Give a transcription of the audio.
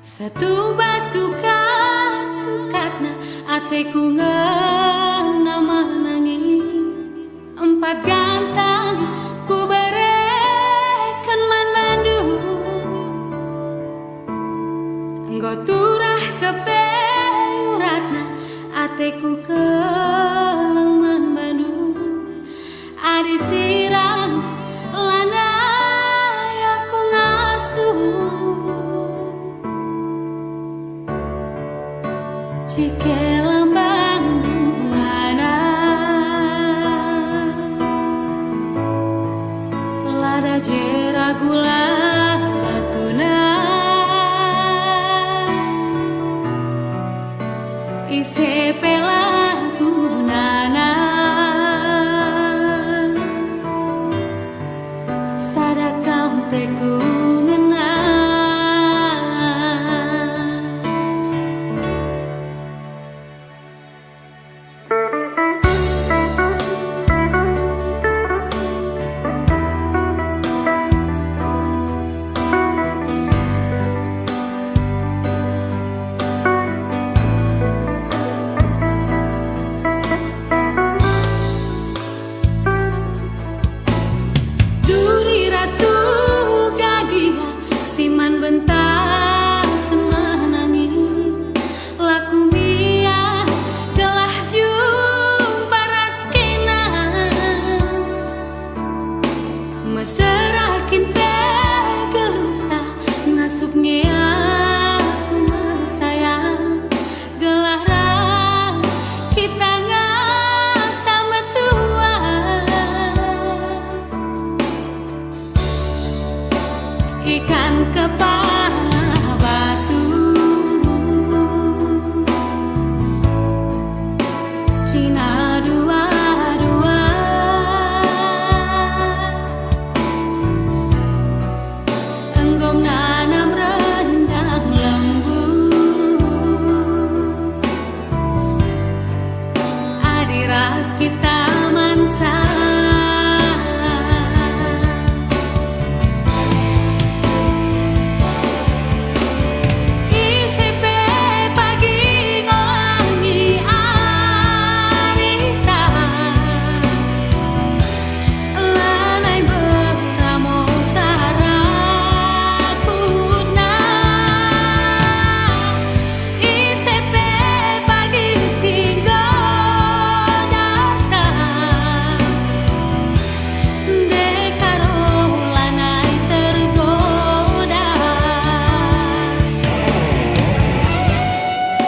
Satu basukat sukatna ateku ngeuna mananging empat gantang ku berekeun man Bandung enggo turah kepeuratna ateku keleng man Bandung adi sirang lana aku ngasuh Cike lambang bungana lada jera gula batuna ise pelagunana sadakam teku siman bentar semanangin laku mia gelah jumpa raskena meserakin pegeluta ngasupnya aku sayang gelah ras kita sama tua ikan kepala